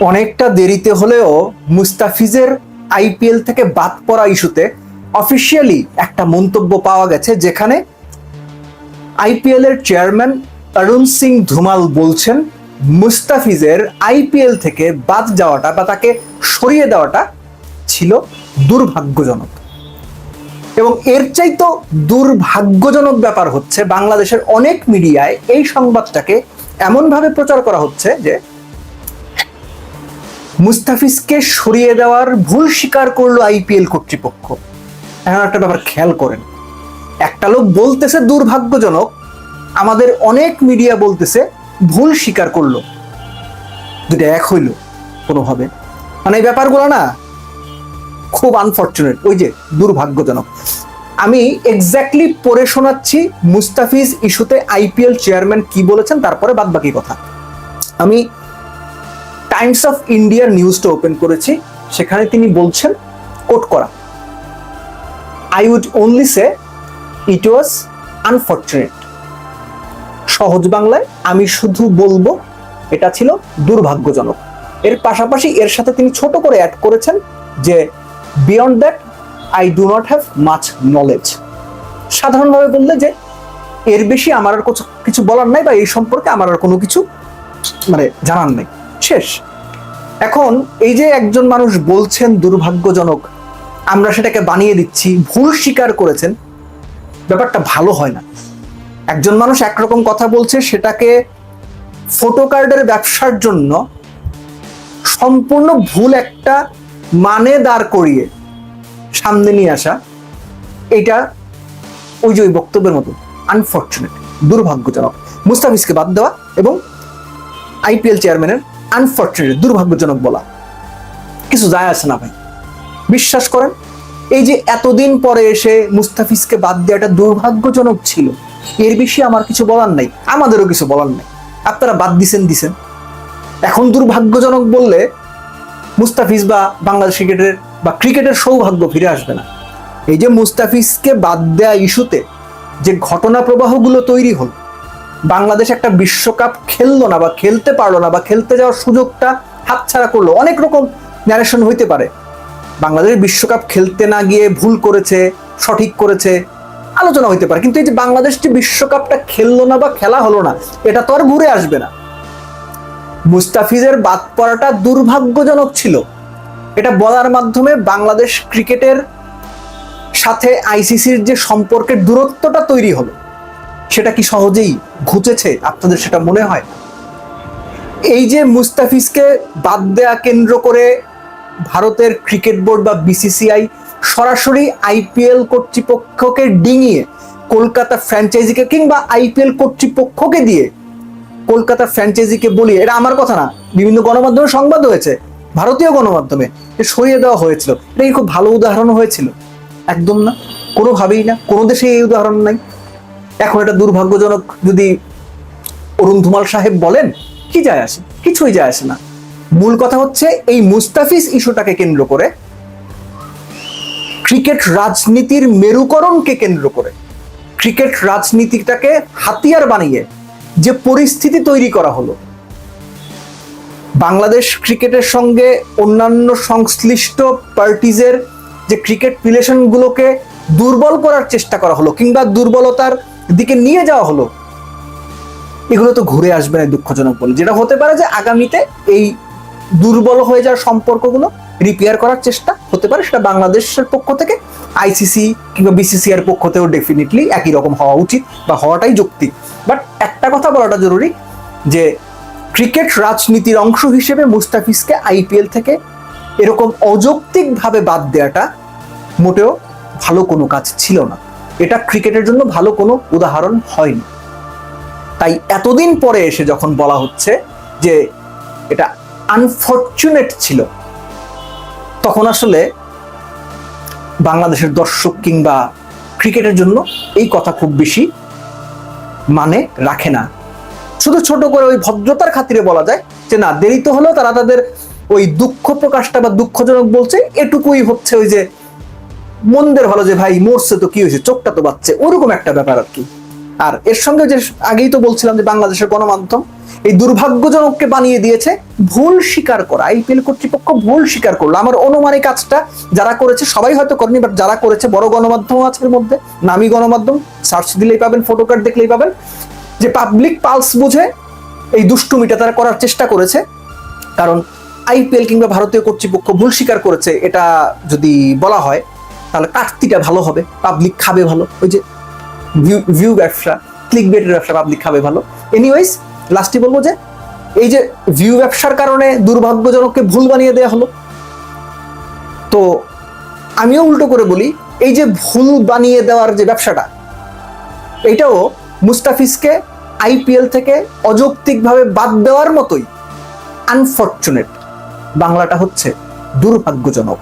অনেকটা দেরিতে হলেও মুস্তাফিজের আইপিএল থেকে বাদ পড়া ইস্যুতে অফিসিয়ালি একটা মন্তব্য পাওয়া গেছে, যেখানে আইপিএল এর চেয়ারম্যান অরুণ সিং ধুমাল বলছেন মুস্তাফিজের আইপিএল থেকে বাদ যাওয়াটা বা তাকে সরিয়ে দেওয়াটা ছিল দুর্ভাগ্যজনক। এবং এর চাইতো দুর্ভাগ্যজনক ব্যাপার হচ্ছে বাংলাদেশের অনেক মিডিয়ায় এই সংবাদটাকে এমনভাবে প্রচার করা হচ্ছে যে মুস্তাফিজকে সরিয়ে দেওয়ার ভুল স্বীকার করলো আইপিএল কর্তৃপক্ষ। এখন একটা ব্যাপার খেয়াল করেন, একটা লোক বলতেছে দুর্ভাগ্যজনক, আমাদের অনেক মিডিয়া বলতেছে ভুল স্বীকার করলো, দুটো এক হইল কোনোভাবে। মানে এই ব্যাপারগুলো না খুব আনফর্চুনেট, ওই যে দুর্ভাগ্যজনক। আমি এক্স্যাক্টলি পড়ে শোনাচ্ছি মুস্তাফিজ ইস্যুতে আইপিএল চেয়ারম্যান কি বলেছেন, তারপরে বাদ বাকি কথা। আমি টাইমস অফ ইন্ডিয়ার নিউজটা ওপেন করেছি, সেখানে তিনি বলছেন, কোট করা, I would only say it was unfortunate. সহজ বাংলায় আমি শুধু বলবো এটা ছিল দুর্ভাগ্যজনক। এর পাশাপাশি এর সাথে তিনি ছোট করে অ্যাড করেছেন যে beyond that I do not have much knowledge. সাধারণভাবে বললে যে এর বেশি আমার আর কিছু বলার নাই, বা এই সম্পর্কে আমার আর কোনো কিছু জানার নাই, শেষ। এখন এই যে একজন মানুষ বলছেন দুর্ভাগ্যজনক, আমরা সেটাকে বানিয়ে দিচ্ছি, ভুল স্বীকার করেছেন, ব্যাপারটা ভালো হয় না। একজন মানুষ একরকম কথা বলছে, সেটাকে ফটো কার্ডের ব্যবসার জন্য সম্পূর্ণ ভুল একটা মানে দাঁড় করিয়ে সামনে নিয়ে আসা, এটা ওই যে ওই বক্তব্যের মতো আনফর্চুনেট, দুর্ভাগ্যজনক। মুস্তাফিজকে বাদ দেওয়া এবং আইপিএল চেয়ারম্যানের আনফর্চুনেট, দুর্ভাগ্যজনক বলা কিছু যায় আসে না ভাই, বিশ্বাস করেন। এই যে এতদিন পরে এসে মুস্তাফিজকে বাদ দেওয়াটা দুর্ভাগ্যজনক ছিল, এর বেশি আমার কিছু বলার নাই, আমাদেরও কিছু বলার নাই। আপনারা বাদ দিছেন। এখন দুর্ভাগ্যজনক বললে মুস্তাফিজ বা বাংলাদেশ ক্রিকেটের সৌভাগ্য ফিরে আসবে না। এই যে মুস্তাফিজকে বাদ দেওয়া ইস্যুতে যে ঘটনা প্রবাহগুলো তৈরি হল, বাংলাদেশ একটা বিশ্বকাপ খেললো না বা খেলতে পারলো না, বা খেলতে যাওয়ার সুযোগটা হাতছাড়া করলো। অনেক রকম ন্যারেশন হইতে পারে, বাংলাদেশ বিশ্বকাপ খেলতে না গিয়ে ভুল করেছে, সঠিক করেছে, আলোচনা হইতে পারে। কিন্তু এই যে বাংলাদেশ যে বিশ্বকাপটা খেললো না বা খেলা হলো না, এটা তো আর ঘুরে আসবে না। মুস্তাফিজের বাদ পড়াটা দুর্ভাগ্যজনক ছিল, এটা বলার মাধ্যমে বাংলাদেশ ক্রিকেটের সাথে আইসিসির যে সম্পর্কের দূরত্বটা তৈরি হলো, সেটা কি সহজেই ঘুচেছে আপনাদের সেটা মনে হয়? এই যে মুস্তাফিজকে বাদ দেয়া কেন্দ্র করে ভারতের ক্রিকেট বোর্ড বা বিসিসিআই সরাসরি আইপিএল কর্তৃপক্ষকে ডিঙিয়ে কলকাতা ফ্র্যাঞ্চাইজিকে, কিংবা আইপিএল কর্তৃপক্ষকে দিয়ে কলকাতা ফ্র্যাঞ্চাইজিকে বলিয়ে, এটা আমার কথা না, বিভিন্ন গণমাধ্যমে সংবাদ হয়েছে, ভারতীয় গণমাধ্যমে সরিয়ে দেওয়া হয়েছিল। এটা কি খুব ভালো উদাহরণ হয়েছিল? একদম না, কোনোভাবেই না, কোনো দেশে এই উদাহরণ নাই। এখন এটা দুর্ভাগ্যজনক যদি অরুণ ধুমাল সাহেব বলেন, কি যায় আসে? কিছুই যায় আসে না। মূল কথা হচ্ছে এই মুস্তাফিজ ইস্যুটাকে কেন্দ্র করে, ক্রিকেট রাজনীতির মেরুকরণকে কেন্দ্র করে, ক্রিকেট রাজনীতিটাকে হাতিয়ার বানিয়ে যে পরিস্থিতি তৈরি করা হলো, বাংলাদেশ ক্রিকেটের সঙ্গে অন্যান্য সংশ্লিষ্ট পার্টিজের যে ক্রিকেট রিলেশনগুলোকে দুর্বল করার চেষ্টা করা হলো, কিংবা দুর্বলতার দিকে নিয়ে যাওয়া হলো, এগুলো তো ঘুরে আসবে না, দুঃখজনক বলে। যেটা হতে পারে যে আগামীতে এই দুর্বল হয়ে যাওয়ার সম্পর্কগুলো রিপেয়ার করার চেষ্টা হতে পারে, সেটা বাংলাদেশের পক্ষ থেকে, আইসিসি কিংবা বিসিসিআর পক্ষ থেকেও ডেফিনেটলি একই রকম হওয়া উচিত বা হওয়াটাই যৌক্তিক। বাট একটা কথা বলাটা জরুরি যে ক্রিকেট রাজনীতির অংশ হিসেবে মুস্তাফিজকে আইপিএল থেকে এরকম অযৌক্তিকভাবে বাদ দেওয়াটা মোটেও ভালো কোনো কাজ ছিল না। এটা ক্রিকেটের জন্য ভালো কোনো উদাহরণ হয়নি। তাই এতদিন পরে এসে যখন বলা হচ্ছে যে এটা আনফর্চুনেট ছিল, তখন আসলে বাংলাদেশের দর্শক কিংবা ক্রিকেটের জন্য এই কথা খুব বেশি মানে রাখে না। শুধু ছোট করে ওই ভদ্রতার খাতিরে বলা যায় যে না, দেরিতে হলেও তারা তাদের ওই দুঃখ প্রকাশটা বা দুঃখজনক বলছে, এটুকুই হচ্ছে ওই যে মন্দের ভালো, যে ভাই মরছে তো কি হয়েছে, চোখটা তো বাচ্চে, ওরকম একটা ব্যাপার আর কি। আর এর সঙ্গে যে আগেই তো বলছিলাম যে বাংলাদেশের গণমাধ্যম এই দুর্ভাগ্যজনককে বানিয়ে দিয়েছে ভুল স্বীকার করা। আইপিএল কর্তৃপক্ষ ভুল স্বীকার করলো। আমার অনুমানে কাজটা যারা করেছে সবাই হয়তো করেনি, বাট যারা করেছে বড় গণমাধ্যম আছে এর মধ্যে, নামী গণমাধ্যম, সার্চ দিলেই পাবেন, ফটো কার্ড দেখলেই পাবেন, যে পাবলিক পালস বুঝে এই দুষ্টুমিটা তারা করার চেষ্টা করেছে। কারণ আইপিএল কিংবা ভারতীয় কর্তৃপক্ষ ভুল স্বীকার করেছে এটা যদি বলা হয় তাহলে কাটতিটা ভালো হবে, পাবলিক খাবে ভালো, ওই যে ভিউ ব্যবসা, ক্লিক বেটের ব্যবসা, পাবলিক খাবে ভালো। এনিওয়েজ লাস্টে বলবো যে এই যে ভিউ ব্যবসার কারণে দুর্ভাগ্যজনককে ভুল বানিয়ে দেওয়া হলো, তো আমিও উল্টো করে বলি এই যে ভুল বানিয়ে দেওয়ার যে ব্যবসাটা, এইটাও মুস্তাফিজকে আইপিএল থেকে অযৌক্তিকভাবে বাদ দেওয়ার মতোই আনফরচুনেট। বাংলাটা হচ্ছে দুর্ভাগ্যজনক।